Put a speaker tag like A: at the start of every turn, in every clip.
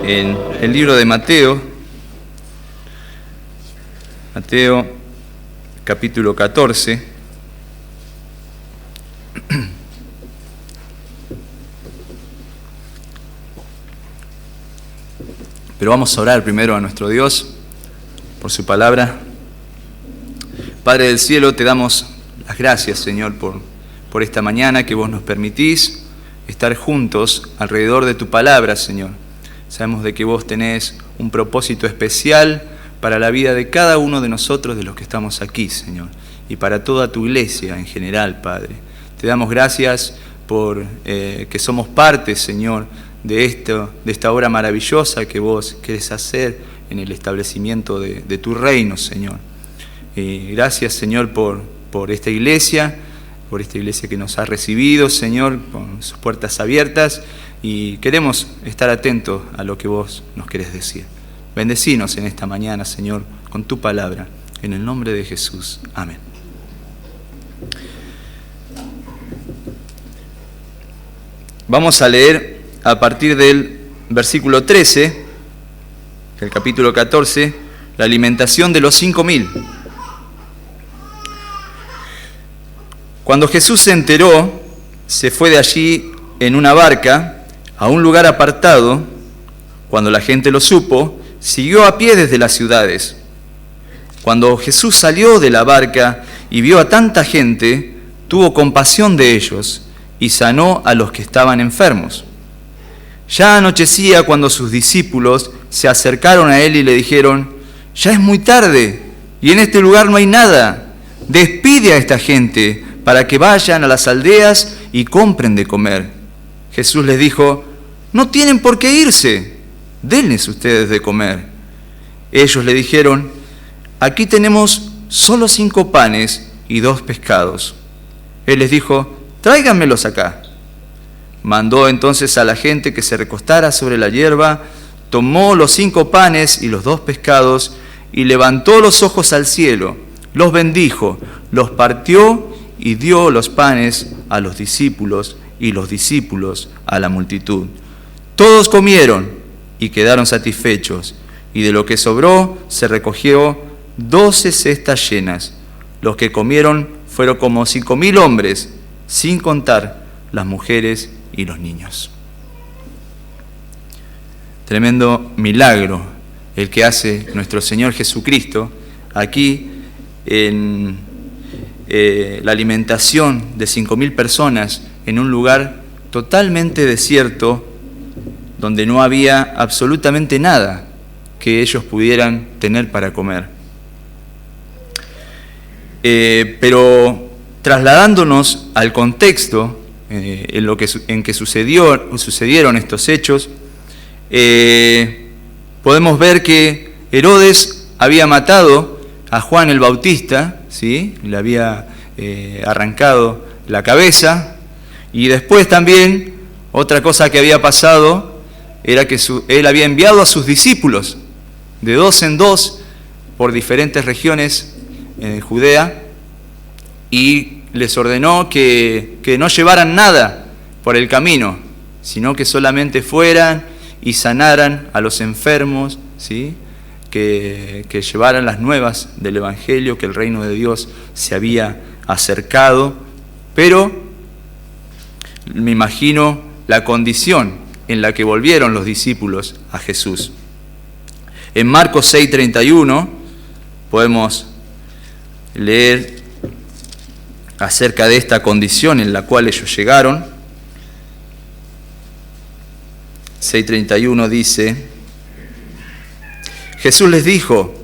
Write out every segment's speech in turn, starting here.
A: en el libro de Mateo, capítulo 14. Pero vamos a orar primero a nuestro Dios por su palabra. Padre del cielo, te damos las gracias, Señor, por esta mañana que vos nos permitís estar juntos alrededor de tu palabra, Señor. Sabemos de que vos tenés un propósito especial para la vida de cada uno de nosotros, de los que estamos aquí, Señor, y para toda tu iglesia en general, Padre. Te damos gracias por que somos parte, Señor, de esta obra maravillosa que vos querés hacer en el establecimiento de tu reino, Señor. Gracias, Señor, por esta iglesia que nos ha recibido, Señor, con sus puertas abiertas, y queremos estar atentos a lo que vos nos querés decir. Bendecinos en esta mañana, Señor, con tu palabra, en el nombre de Jesús. Amén. Vamos a leer a partir del versículo 13, del capítulo 14, la alimentación de los 5.000. Cuando Jesús se enteró, se fue de allí en una barca a un lugar apartado. Cuando la gente lo supo, siguió a pie desde las ciudades. Cuando Jesús salió de la barca y vio a tanta gente, tuvo compasión de ellos y sanó a los que estaban enfermos. Ya anochecía cuando sus discípulos se acercaron a él y le dijeron: «Ya es muy tarde y en este lugar no hay nada. Despide a esta gente para que vayan a las aldeas y compren de comer». Jesús les dijo: «No tienen por qué irse, denles ustedes de comer». Ellos le dijeron: «Aquí tenemos solo 5 panes y 2 pescados». Él les dijo: «Tráiganmelos acá». Mandó entonces a la gente que se recostara sobre la hierba, tomó los 5 panes y los 2 pescados y levantó los ojos al cielo, los bendijo, los partió y dio los panes a los discípulos y los discípulos a la multitud. Todos comieron y quedaron satisfechos, y de lo que sobró se recogió 12 cestas llenas. Los que comieron fueron como 5.000 hombres, sin contar las mujeres y los niños. Tremendo milagro el que hace nuestro Señor Jesucristo aquí en la alimentación de 5.000 personas en un lugar totalmente desierto, donde no había absolutamente nada que ellos pudieran tener para comer. Pero trasladándonos al contexto en que sucedieron estos hechos, podemos ver que Herodes había matado a Juan el Bautista, ¿sí? Le había arrancado la cabeza, y después también otra cosa que había pasado era que él había enviado a sus discípulos de 2 en 2 por diferentes regiones en Judea, y les ordenó que no llevaran nada por el camino, sino que solamente fueran y sanaran a los enfermos, ¿sí? Que llevaran las nuevas del Evangelio, que el reino de Dios se había acercado. Pero me imagino la condición en la que volvieron los discípulos a Jesús. En Marcos 6:31 podemos leer acerca de esta condición en la cual ellos llegaron. 6:31 dice: Jesús les dijo: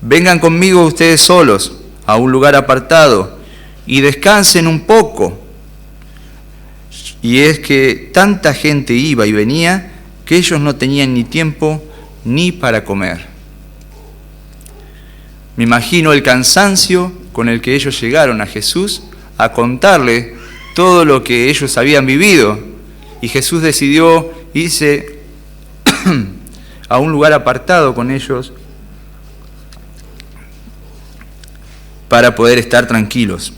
A: «Vengan conmigo ustedes solos a un lugar apartado y descansen un poco». Y es que tanta gente iba y venía que ellos no tenían ni tiempo ni para comer. Me imagino el cansancio con el que ellos llegaron a Jesús a contarle todo lo que ellos habían vivido. Y Jesús decidió irse a un lugar apartado con ellos para poder estar tranquilos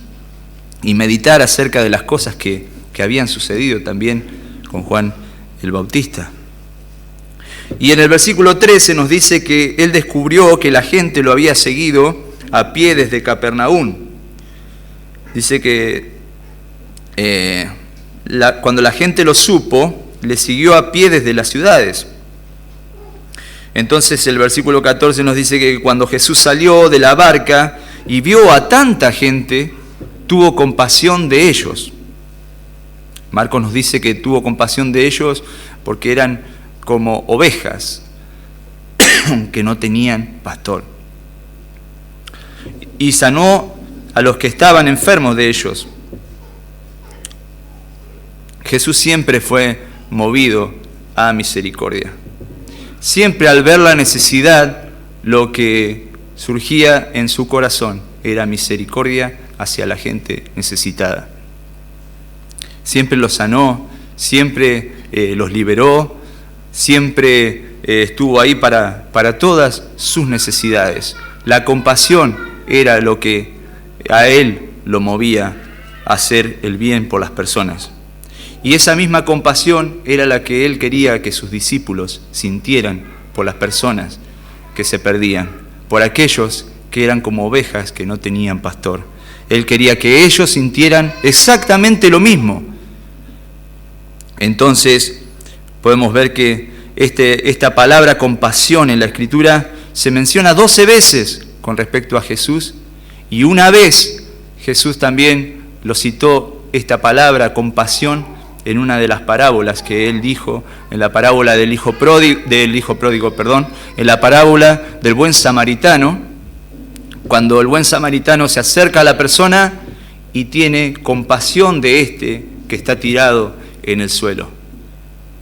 A: y meditar acerca de las cosas que habían sucedido también con Juan el Bautista. Y en el versículo 13 nos dice que él descubrió que la gente lo había seguido a pie desde Capernaum. Dice que cuando la gente lo supo, le siguió a pie desde las ciudades. Entonces el versículo 14 nos dice que cuando Jesús salió de la barca y vio a tanta gente, tuvo compasión de ellos. Marcos nos dice que tuvo compasión de ellos porque eran como ovejas que no tenían pastor. Y sanó a los que estaban enfermos de ellos. Jesús siempre fue movido a misericordia. Siempre al ver la necesidad, lo que surgía en su corazón era misericordia hacia la gente necesitada. Siempre los sanó, siempre los liberó, siempre estuvo ahí para todas sus necesidades. La compasión era lo que a él lo movía a hacer el bien por las personas. Y esa misma compasión era la que él quería que sus discípulos sintieran por las personas que se perdían, por aquellos que eran como ovejas que no tenían pastor. Él quería que ellos sintieran exactamente lo mismo. Entonces podemos ver que esta palabra compasión en la Escritura se menciona 12 veces con respecto a Jesús, y una vez Jesús también lo citó esta palabra compasión en una de las parábolas que él dijo, en la parábola en la parábola del buen samaritano, cuando el buen samaritano se acerca a la persona y tiene compasión de este que está tirado en el suelo.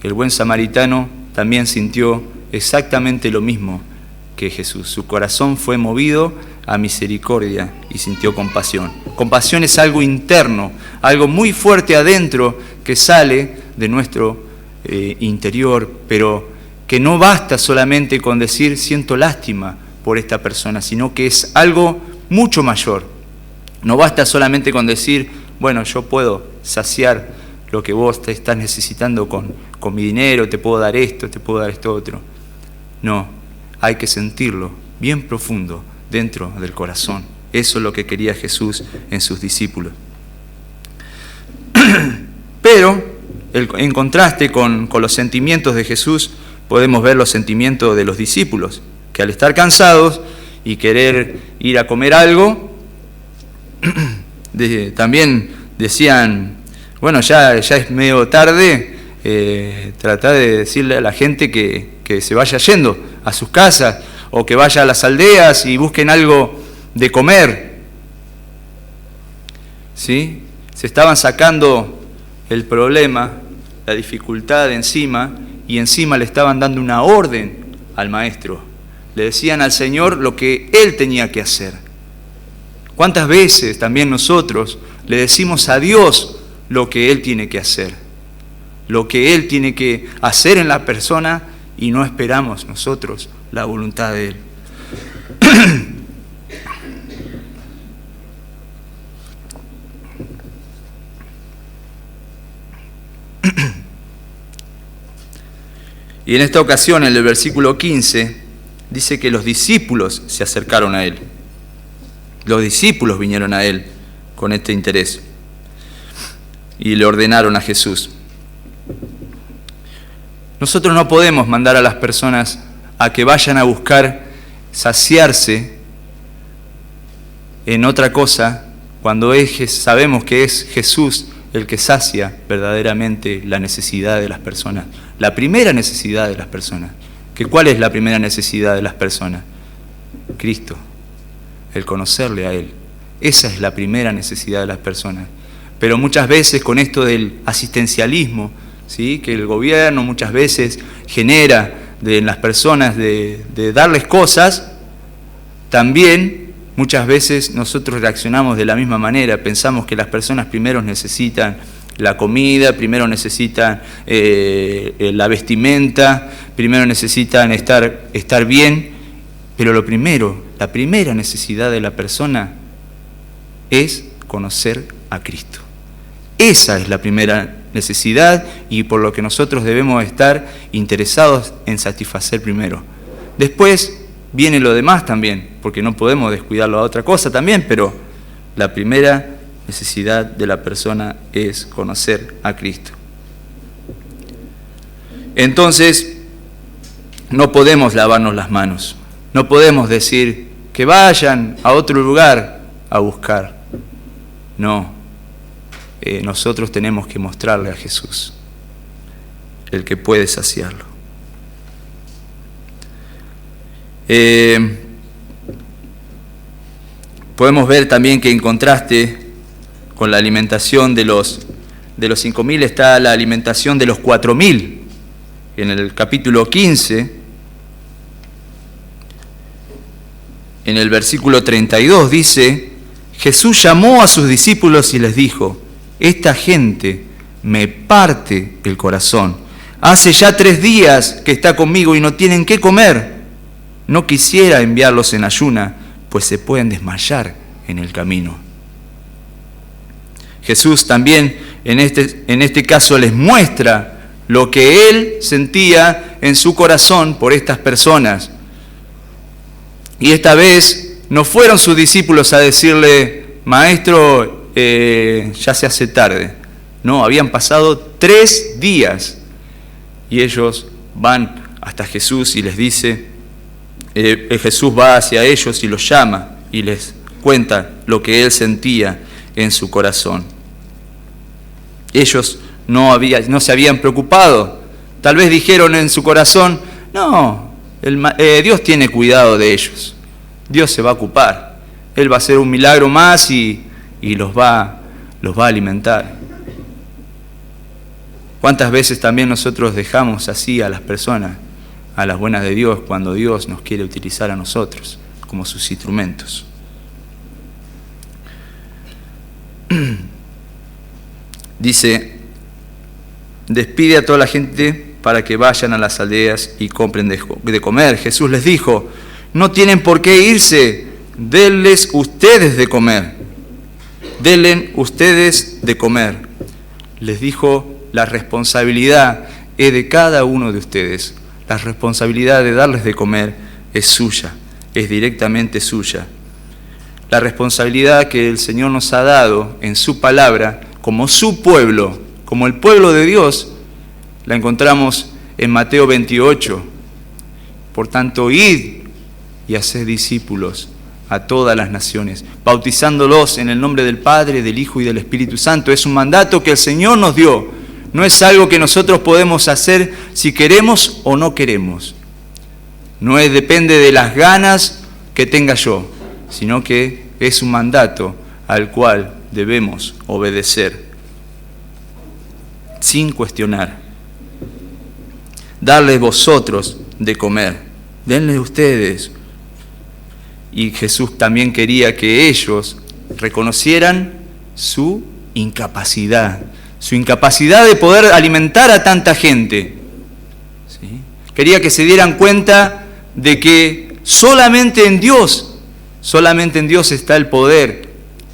A: El buen samaritano también sintió exactamente lo mismo que Jesús. Su corazón fue movido a misericordia y sintió compasión. Compasión es algo interno, algo muy fuerte adentro que sale de nuestro interior, pero que no basta solamente con decir siento lástima por esta persona, sino que es algo mucho mayor. No basta solamente con decir, bueno, yo puedo saciar lo que vos te estás necesitando con mi dinero, te puedo dar esto, te puedo dar esto otro. No, hay que sentirlo bien profundo dentro del corazón. Eso es lo que quería Jesús en sus discípulos. Pero, en contraste con los sentimientos de Jesús, podemos ver los sentimientos de los discípulos, que al estar cansados y querer ir a comer algo, también decían, bueno, ya es medio tarde, tratar de decirle a la gente que se vaya yendo a sus casas, o que vaya a las aldeas y busquen algo de comer. ¿Sí? Se estaban sacando el problema, la dificultad encima, y encima le estaban dando una orden al maestro. Le decían al Señor lo que Él tenía que hacer. ¿Cuántas veces también nosotros le decimos a Dios lo que Él tiene que hacer? Lo que Él tiene que hacer en la persona, y no esperamos nosotros la voluntad de Él. Y en esta ocasión, en el versículo 15, dice que los discípulos se acercaron a Él. Los discípulos vinieron a Él con este interés y le ordenaron a Jesús. Nosotros no podemos mandar a las personas a que vayan a buscar saciarse en otra cosa cuando sabemos que es Jesús el que sacia verdaderamente la necesidad de las personas, la primera necesidad de las personas. ¿Cuál es la primera necesidad de las personas? Cristo, el conocerle a Él. Esa es la primera necesidad de las personas. Pero muchas veces con esto del asistencialismo, ¿sí?, que el gobierno muchas veces genera en las personas de darles cosas, también muchas veces nosotros reaccionamos de la misma manera. Pensamos que las personas primero necesitan la comida, primero necesitan la vestimenta, primero necesitan estar bien, pero la primera necesidad de la persona es conocer a Cristo. Esa es la primera necesidad y por lo que nosotros debemos estar interesados en satisfacer primero. Después viene lo demás también, porque no podemos descuidarlo a otra cosa también, pero la primera necesidad de la persona es conocer a Cristo. Entonces, no podemos lavarnos las manos, no podemos decir que vayan a otro lugar a buscar. No, nosotros tenemos que mostrarle a Jesús, el que puede saciarlo. Podemos ver también que en contraste con la alimentación de los 5.000 está la alimentación de los 4.000. En el capítulo 15, en el versículo 32 dice: Jesús llamó a sus discípulos y les dijo: esta gente me parte el corazón. Hace ya 3 días que está conmigo y no tienen qué comer. No quisiera enviarlos en ayuna, pues se pueden desmayar en el camino. Jesús también en este caso les muestra lo que Él sentía en su corazón por estas personas. Y esta vez no fueron sus discípulos a decirle: Maestro, ya se hace tarde. No, habían pasado 3 días. Y ellos van hasta Jesús y les dice, Jesús va hacia ellos y los llama y les cuenta lo que Él sentía en su corazón. Ellos no se habían preocupado. Tal vez dijeron en su corazón: no, Dios tiene cuidado de ellos. Dios se va a ocupar. Él va a hacer un milagro más y los va a alimentar. ¿Cuántas veces también nosotros dejamos así a las personas, a las buenas de Dios, cuando Dios nos quiere utilizar a nosotros como sus instrumentos? Dice: despide a toda la gente para que vayan a las aldeas y compren de comer. Jesús les dijo: no tienen por qué irse, denles ustedes de comer. Denle ustedes de comer. Les dijo: la responsabilidad es de cada uno de ustedes. La responsabilidad de darles de comer es suya, es directamente suya. La responsabilidad que el Señor nos ha dado en su palabra, como su pueblo, como el pueblo de Dios, la encontramos en Mateo 28. Por tanto, id y haced discípulos a todas las naciones, bautizándolos en el nombre del Padre, del Hijo y del Espíritu Santo. Es un mandato que el Señor nos dio. No es algo que nosotros podemos hacer si queremos o no queremos. No depende de las ganas que tenga yo, sino que es un mandato al cual debemos obedecer, sin cuestionar. Darles vosotros de comer, denles ustedes. Y Jesús también quería que ellos reconocieran su incapacidad de poder alimentar a tanta gente. ¿Sí? Quería que se dieran cuenta de que solamente en Dios está el poder,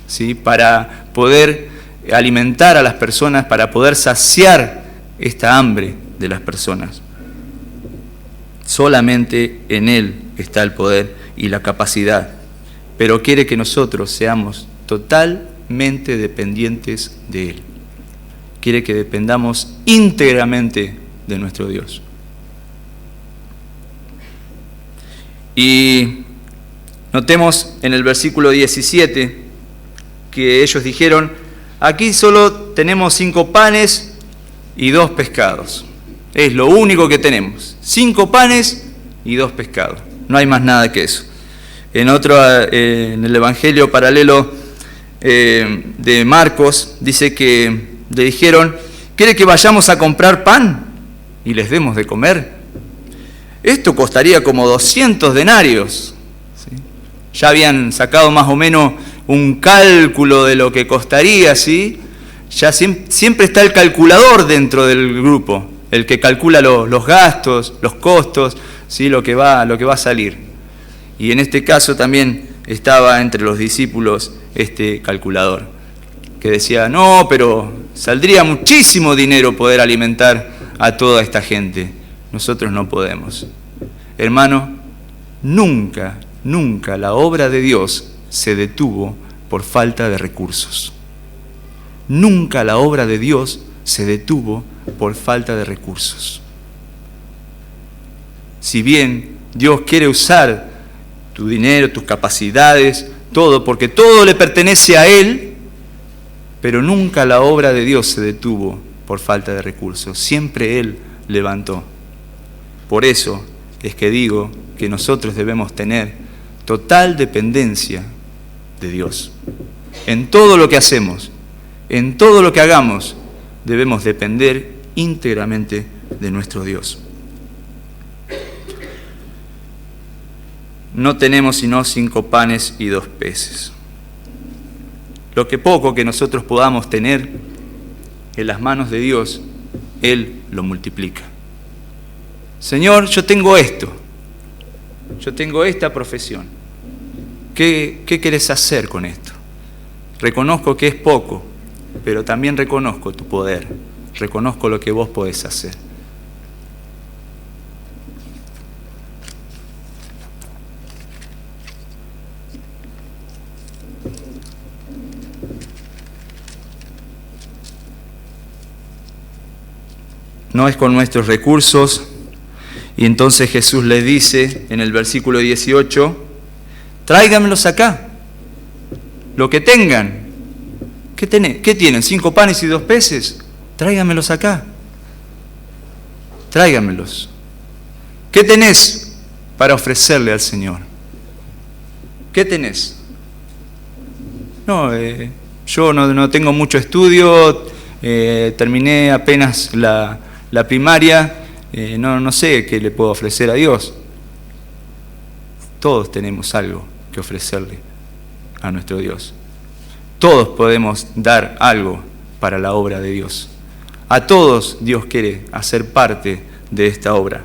A: ¿sí? Para poder alimentar a las personas, para poder saciar esta hambre de las personas. Solamente en Él está el poder y la capacidad, pero quiere que nosotros seamos totalmente dependientes de Él. Quiere que dependamos íntegramente de nuestro Dios. Y notemos en el versículo 17 que ellos dijeron: aquí solo tenemos 5 panes y 2 pescados. Es lo único que tenemos. 5 panes y 2 pescados. No hay más nada que eso. En el Evangelio paralelo de Marcos dice que le dijeron: ¿quiere que vayamos a comprar pan y les demos de comer? Esto costaría como 200 denarios. ¿Sí? Ya habían sacado más o menos un cálculo de lo que costaría, ¿sí? Ya siempre está el calculador dentro del grupo, el que calcula los gastos, los costos, ¿sí? lo que va a salir. Y en este caso también estaba entre los discípulos este calculador, que decía: no, pero Saldría muchísimo dinero poder alimentar a toda esta gente. Nosotros no podemos. Hermano, nunca la obra de Dios se detuvo por falta de recursos. Nunca la obra de Dios se detuvo por falta de recursos. Si bien Dios quiere usar tu dinero, tus capacidades, todo, porque todo le pertenece a Él, pero nunca la obra de Dios se detuvo por falta de recursos. Siempre Él levantó. Por eso es que digo que nosotros debemos tener total dependencia de Dios. En todo lo que hacemos, en todo lo que hagamos, debemos depender íntegramente de nuestro Dios. No tenemos sino 5 panes y 2 peces. Lo que poco que nosotros podamos tener en las manos de Dios, Él lo multiplica. Señor, yo tengo esto. Yo tengo esta profesión. ¿Qué querés hacer con esto? Reconozco que es poco, pero también reconozco tu poder. Reconozco lo que vos podés hacer. No es con nuestros recursos. Y entonces Jesús le dice en el versículo 18, tráiganmelos acá, lo que tengan. ¿Qué tienen? 5 panes y 2 peces. Tráiganmelos acá. Tráiganmelos. ¿Qué tenés para ofrecerle al Señor? ¿Qué tenés? No, yo no tengo mucho estudio, terminé apenas la primaria, no sé qué le puedo ofrecer a Dios. Todos tenemos algo que ofrecerle a nuestro Dios. Todos podemos dar algo para la obra de Dios. A todos Dios quiere hacer parte de esta obra.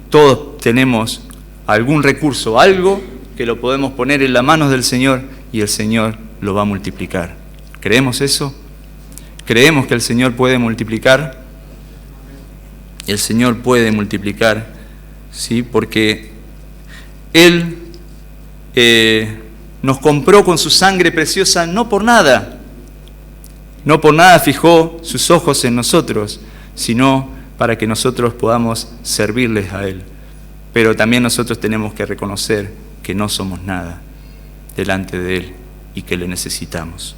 A: Todos tenemos algún recurso, algo que lo podemos poner en las manos del Señor y el Señor lo va a multiplicar. ¿Creemos eso? ¿Creemos que el Señor puede multiplicar? El Señor puede multiplicar, ¿sí? Porque Él nos compró con su sangre preciosa no por nada. No por nada fijó sus ojos en nosotros, sino para que nosotros podamos servirles a Él. Pero también nosotros tenemos que reconocer que no somos nada delante de Él y que le necesitamos.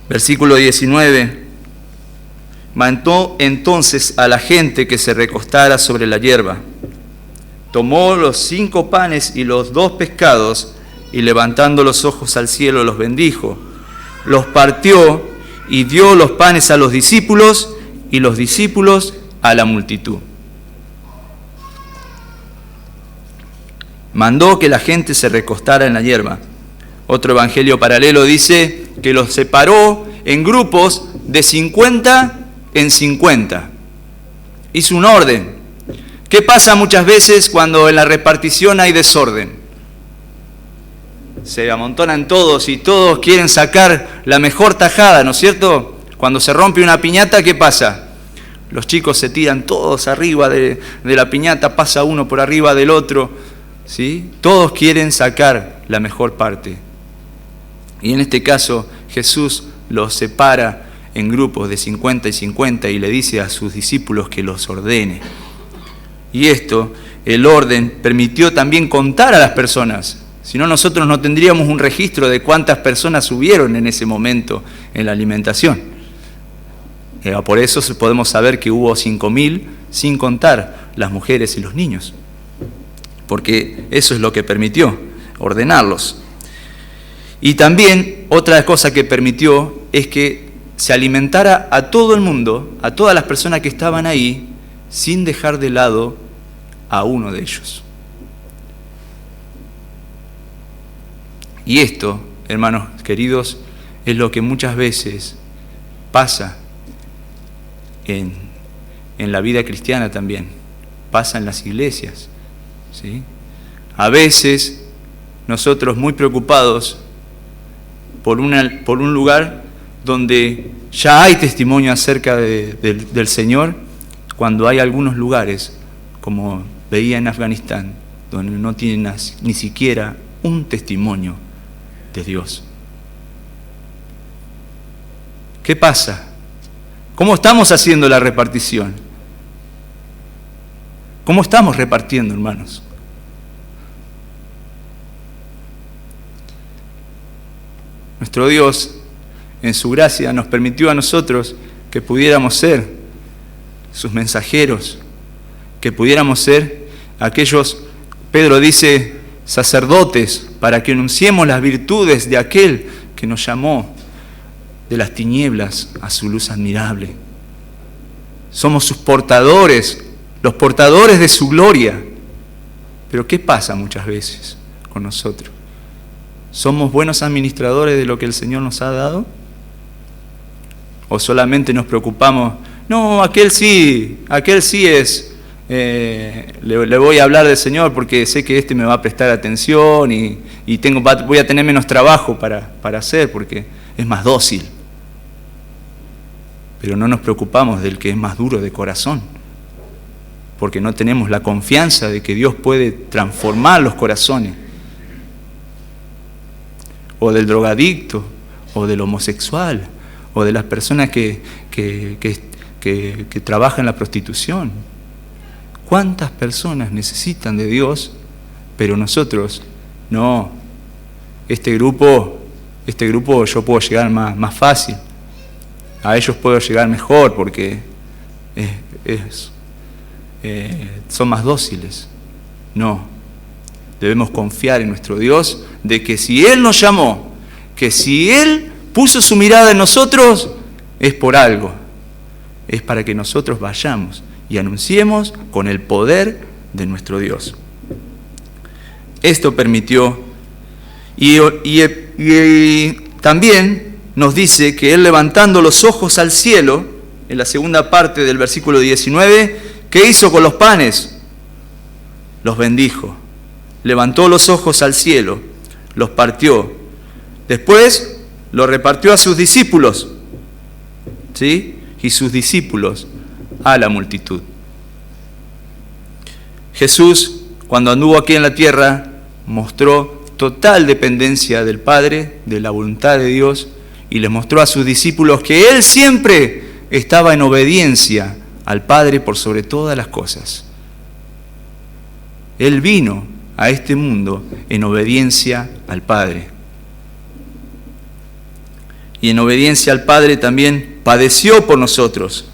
A: Versículo 19. Mandó entonces a la gente que se recostara sobre la hierba. Tomó los 5 panes y los 2 pescados y levantando los ojos al cielo los bendijo. Los partió y dio los panes a los discípulos y los discípulos a la multitud. Mandó que la gente se recostara en la hierba. Otro evangelio paralelo dice que los separó en grupos de 50 en 50. Hizo un orden. ¿Qué pasa muchas veces cuando en la repartición hay desorden? Se amontonan todos y todos quieren sacar la mejor tajada, ¿no es cierto? Cuando se rompe una piñata, ¿qué pasa? Los chicos se tiran todos arriba de la piñata, pasa uno por arriba del otro, ¿sí? Todos quieren sacar la mejor parte. Y en este caso, Jesús los separa en grupos de 50 y 50 y le dice a sus discípulos que los ordene. Y esto, el orden, permitió también contar a las personas. Si no, nosotros no tendríamos un registro de cuántas personas hubieron en ese momento en la alimentación. Por eso podemos saber que hubo 5.000 sin contar las mujeres y los niños. Porque eso es lo que permitió, ordenarlos. Y también otra cosa que permitió es que se alimentara a todo el mundo, a todas las personas que estaban ahí, sin dejar de lado a uno de ellos. Y esto, hermanos queridos, es lo que muchas veces pasa en la vida cristiana también, pasa en las iglesias, ¿sí? A veces nosotros muy preocupados por un lugar donde ya hay testimonio acerca del Señor, cuando hay algunos lugares, como veía en Afganistán, donde no tienen ni siquiera un testimonio de Dios. ¿Qué pasa? ¿Cómo estamos haciendo la repartición? ¿Cómo estamos repartiendo, hermanos? Nuestro Dios, en su gracia, nos permitió a nosotros que pudiéramos ser sus mensajeros, que pudiéramos ser aquellos, Pedro dice, sacerdotes, para que anunciemos las virtudes de aquel que nos llamó de las tinieblas a su luz admirable. Somos sus portadores, los portadores de su gloria. Pero ¿qué pasa muchas veces con nosotros? ¿Somos buenos administradores de lo que el Señor nos ha dado? ¿O solamente nos preocupamos? No, aquel sí es, le voy a hablar del Señor porque sé que este me va a prestar atención y voy a tener menos trabajo para hacer porque es más dócil. Pero no nos preocupamos del que es más duro de corazón, porque no tenemos la confianza de que Dios puede transformar los corazones. O del drogadicto, o del homosexual, o de las personas que trabajan en la prostitución. ¿Cuántas personas necesitan de Dios, pero nosotros no? Este grupo yo puedo llegar más fácil. A ellos puedo llegar mejor porque son más dóciles. No, debemos confiar en nuestro Dios de que si Él nos llamó, que si Él puso su mirada en nosotros, es por algo. Es para que nosotros vayamos y anunciemos con el poder de nuestro Dios. Esto permitió y también nos dice que Él, levantando los ojos al cielo, en la segunda parte del versículo 19, ¿qué hizo con los panes? Los bendijo. Levantó los ojos al cielo, los partió. Después los repartió a sus discípulos, ¿sí? Y sus discípulos a la multitud. Jesús, cuando anduvo aquí en la tierra, mostró total dependencia del Padre, de la voluntad de Dios, y les mostró a sus discípulos que Él siempre estaba en obediencia al Padre por sobre todas las cosas. Él vino a este mundo en obediencia al Padre. Y en obediencia al Padre también padeció por nosotros.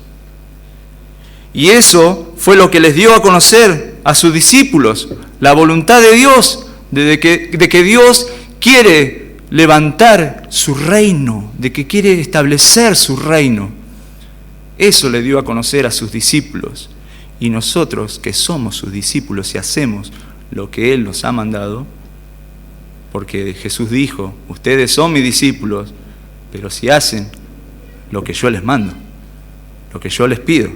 A: Y eso fue lo que les dio a conocer a sus discípulos, la voluntad de Dios, de que Dios quiere levantar su reino, de que quiere establecer su reino. Eso le dio a conocer a sus discípulos. Y nosotros, que somos sus discípulos y hacemos lo que Él nos ha mandado, porque Jesús dijo, ustedes son mis discípulos, pero si hacen lo que yo les mando, lo que yo les pido.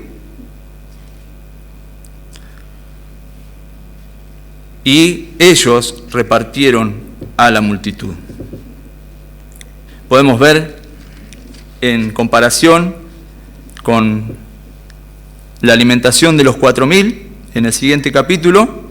A: Y ellos repartieron a la multitud. Podemos ver en comparación con la alimentación de los 4.000 en el siguiente capítulo,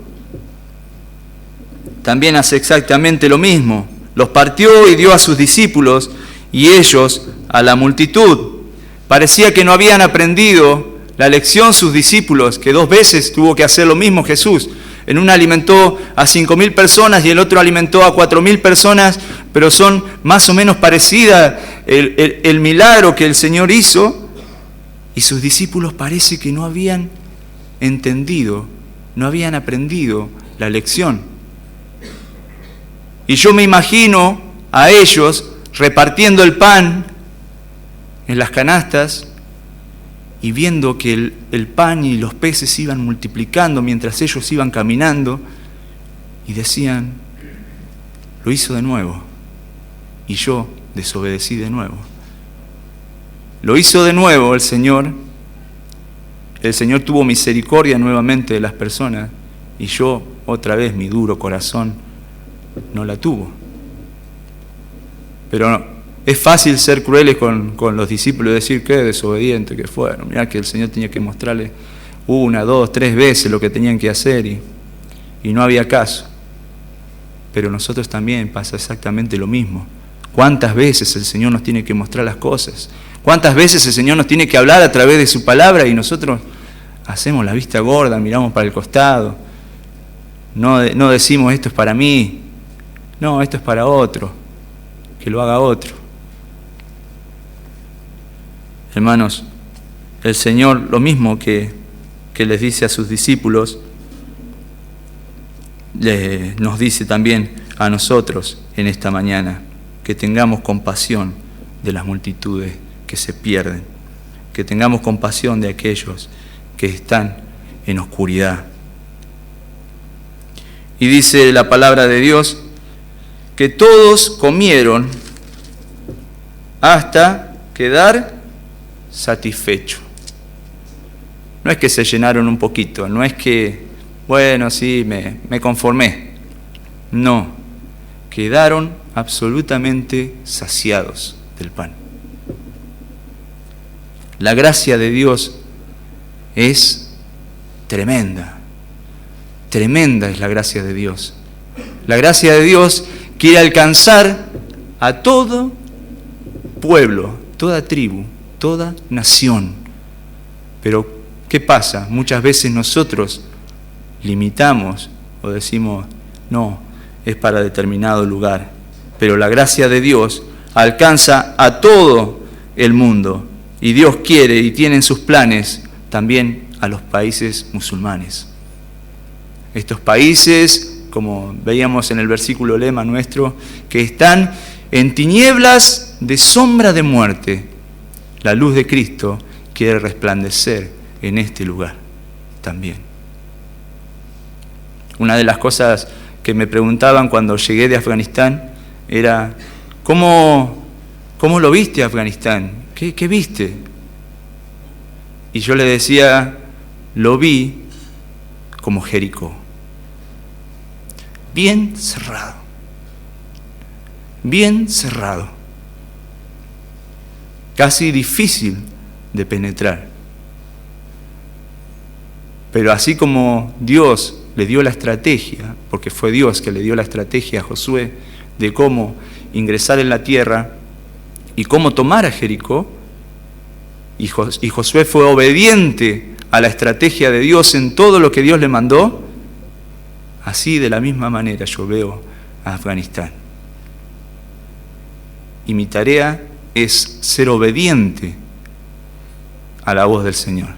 A: también hace exactamente lo mismo. Los partió y dio a sus discípulos y ellos a la multitud. Parecía que no habían aprendido la lección sus discípulos, que 2 veces tuvo que hacer lo mismo Jesús. En una alimentó a 5.000 personas y el otro alimentó a 4.000 personas, pero son más o menos parecidas el milagro que el Señor hizo. Y sus discípulos parece que no habían entendido, no habían aprendido la lección. Y yo me imagino a ellos repartiendo el pan en las canastas y viendo que el pan y los peces se iban multiplicando mientras ellos iban caminando, y decían, lo hizo de nuevo, y yo desobedecí de nuevo. Lo hizo de nuevo el Señor tuvo misericordia nuevamente de las personas, y yo otra vez mi duro corazón no la tuvo. Pero Es fácil ser crueles con los discípulos y decir qué desobedientes que fueron. Mirá que el Señor tenía que mostrarles 1, 2, 3 veces lo que tenían que hacer y no había caso. Pero nosotros también pasa exactamente lo mismo. ¿Cuántas veces el Señor nos tiene que mostrar las cosas? ¿Cuántas veces el Señor nos tiene que hablar a través de su palabra y nosotros hacemos la vista gorda, miramos para el costado? No decimos esto es para mí, no, esto es para otro, que lo haga otro. Hermanos, el Señor lo mismo que les dice a sus discípulos, nos dice también a nosotros en esta mañana, que tengamos compasión de las multitudes que se pierden, que tengamos compasión de aquellos que están en oscuridad. Y dice la palabra de Dios que todos comieron hasta quedar satisfechos. No es que se llenaron un poquito, no es que, bueno, sí, me conformé. No, quedaron absolutamente saciados del pan. La gracia de Dios es tremenda. Tremenda es la gracia de Dios. La gracia de Dios quiere alcanzar a todo pueblo, toda tribu, toda nación. Pero, ¿qué pasa? Muchas veces nosotros limitamos o decimos, no, es para determinado lugar. Pero la gracia de Dios alcanza a todo el mundo. Y Dios quiere y tiene en sus planes también a los países musulmanes. Estos países, como veíamos en el versículo lema nuestro, que están en tinieblas de sombra de muerte. La luz de Cristo quiere resplandecer en este lugar también. Una de las cosas que me preguntaban cuando llegué de Afganistán era, ¿cómo lo viste Afganistán? ¿Qué viste? Y yo le decía, lo vi como Jericó. Bien cerrado. Bien cerrado. Casi difícil de penetrar. Pero así como Dios le dio la estrategia, porque fue Dios que le dio la estrategia a Josué de cómo ingresar en la tierra y cómo tomar a Jericó, y Josué fue obediente a la estrategia de Dios en todo lo que Dios le mandó, así de la misma manera yo veo a Afganistán. Y mi tarea es ser obediente a la voz del Señor,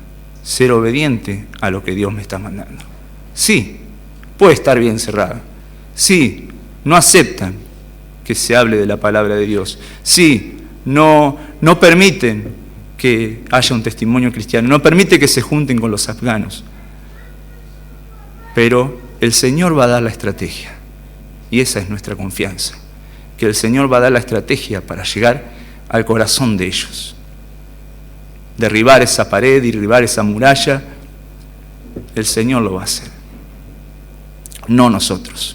A: ser obediente a lo que Dios me está mandando. Sí, puede estar bien cerrado. Sí, no aceptan que se hable de la palabra de Dios. Sí, no permiten que haya un testimonio cristiano, no permite que se junten con los afganos. Pero el Señor va a dar la estrategia, y esa es nuestra confianza, que el Señor va a dar la estrategia para llegar al corazón de ellos. Derribar esa pared, derribar esa muralla, el Señor lo va a hacer, no nosotros.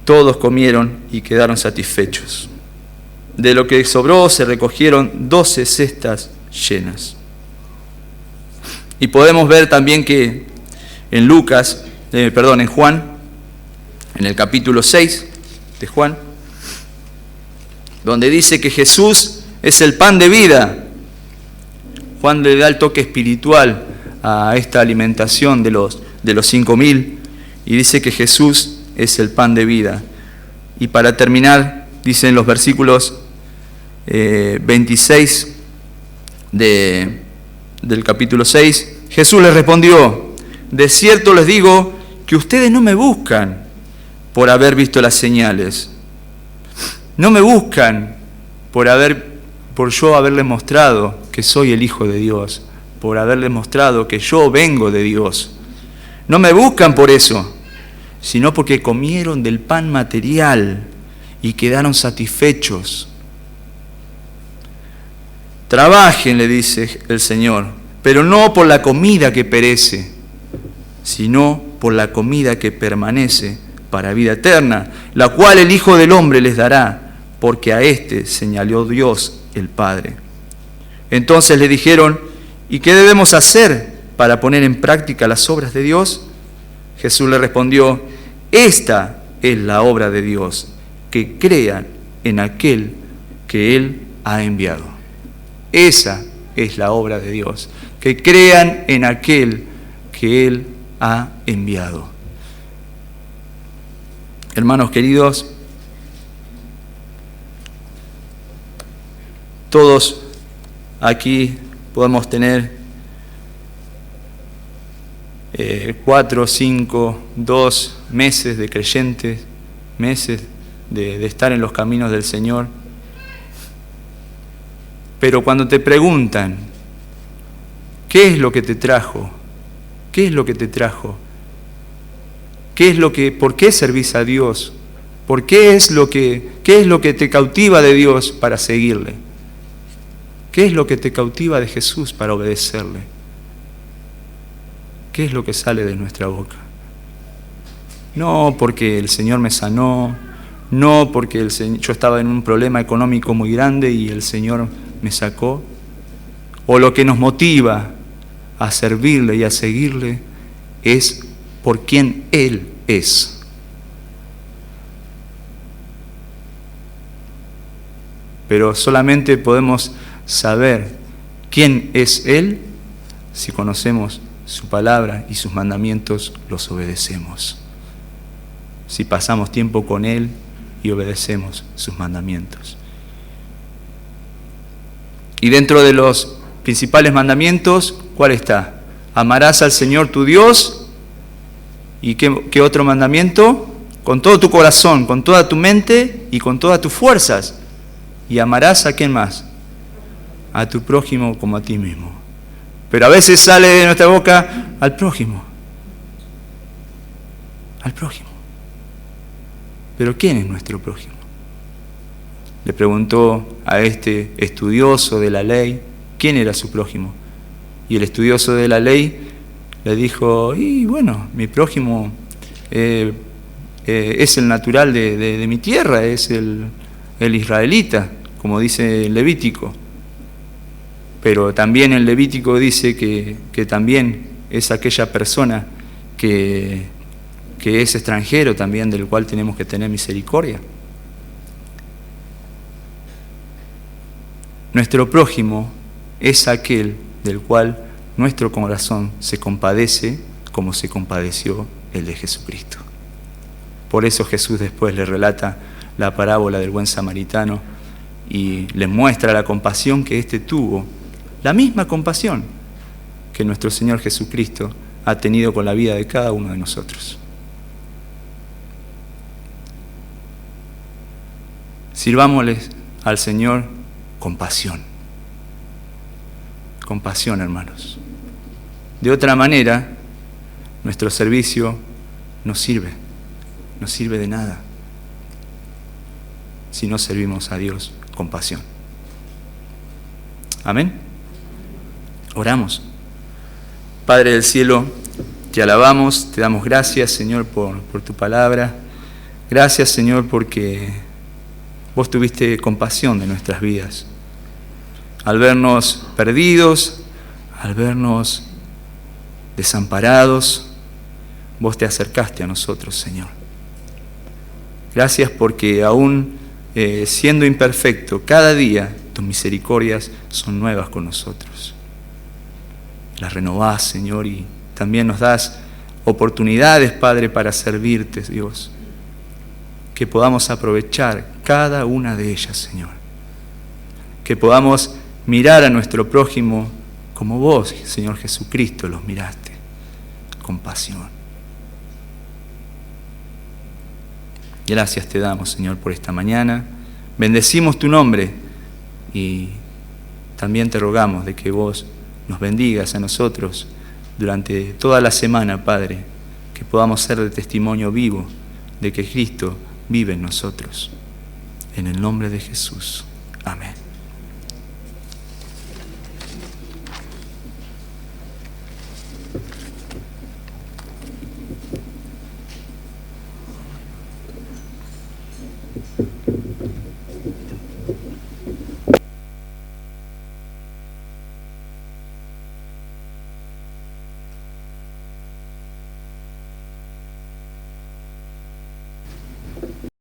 A: Todos comieron y quedaron satisfechos. De lo que sobró se recogieron 12 cestas llenas. Y podemos ver también que en en Juan, en el capítulo 6 de Juan, donde dice que Jesús es el pan de vida. Juan le da el toque espiritual a esta alimentación de los 5.000 y dice que Jesús es el pan de vida. Y para terminar, dice en los versículos 26 del capítulo 6, Jesús les respondió, de cierto les digo que ustedes no me buscan por haber visto las señales. No me buscan por yo haberles mostrado que soy el Hijo de Dios, por haberles mostrado que yo vengo de Dios. No me buscan por eso, sino porque comieron del pan material y quedaron satisfechos. Trabajen, le dice el Señor, pero no por la comida que perece, sino por la comida que permanece para vida eterna, la cual el Hijo del Hombre les dará, porque a éste señaló Dios el Padre. Entonces le dijeron: ¿y qué debemos hacer para poner en práctica las obras de Dios? Jesús le respondió: esta es la obra de Dios, que crean en aquel que Él ha enviado. Esa es la obra de Dios, que crean en aquel que Él ha enviado. Hermanos queridos, todos aquí podemos tener 4, 5, 2 meses de creyentes, meses de estar en los caminos del Señor. Pero cuando te preguntan, ¿qué es lo que te trajo? ¿Qué es lo que te trajo? ¿Por qué servís a Dios? ¿Qué es lo que te cautiva de Dios para seguirle? ¿Qué es lo que te cautiva de Jesús para obedecerle? ¿Qué es lo que sale de nuestra boca? No porque el Señor me sanó, no porque yo estaba en un problema económico muy grande y el Señor me sacó. O lo que nos motiva a servirle y a seguirle es por quien Él es. Pero solamente podemos saber quién es Él si conocemos su palabra y sus mandamientos los obedecemos. Si pasamos tiempo con Él y obedecemos sus mandamientos. Y dentro de los principales mandamientos, ¿cuál está? Amarás al Señor tu Dios. ¿Y qué otro mandamiento? Con todo tu corazón, con toda tu mente y con todas tus fuerzas. ¿Y amarás a quién más? A tu prójimo como a ti mismo. Pero a veces sale de nuestra boca: al prójimo. Al prójimo. ¿Pero quién es nuestro prójimo? Le preguntó a este estudioso de la ley quién era su prójimo. Y el estudioso de la ley le dijo: y bueno, mi prójimo es el natural de mi tierra, es el israelita, como dice el Levítico. Pero también el Levítico dice que también es aquella persona que es extranjero también, del cual tenemos que tener misericordia. Nuestro prójimo es aquel del cual nuestro corazón se compadece como se compadeció el de Jesucristo. Por eso Jesús después le relata la parábola del buen samaritano y le muestra la compasión que éste tuvo, la misma compasión que nuestro Señor Jesucristo ha tenido con la vida de cada uno de nosotros. Sirvámosles al Señor con pasión. Con pasión, hermanos. De otra manera, nuestro servicio no sirve de nada si no servimos a Dios con pasión. Amén. Oramos. Padre del cielo, te alabamos, te damos gracias, Señor, por tu palabra. Gracias, Señor, porque vos tuviste compasión de nuestras vidas. Al vernos perdidos, al vernos desamparados, vos te acercaste a nosotros, Señor. Gracias porque aún siendo imperfecto, cada día tus misericordias son nuevas con nosotros. Las renovás, Señor, y también nos das oportunidades, Padre, para servirte, Dios. Que podamos aprovechar cada una de ellas, Señor. Que podamos mirar a nuestro prójimo como vos, Señor Jesucristo, los miraste, con pasión. Gracias te damos, Señor, por esta mañana. Bendecimos tu nombre y también te rogamos de que vos nos bendigas a nosotros durante toda la semana, Padre, que podamos ser de testimonio vivo de que Cristo vive en nosotros. En el nombre de Jesús. Amén.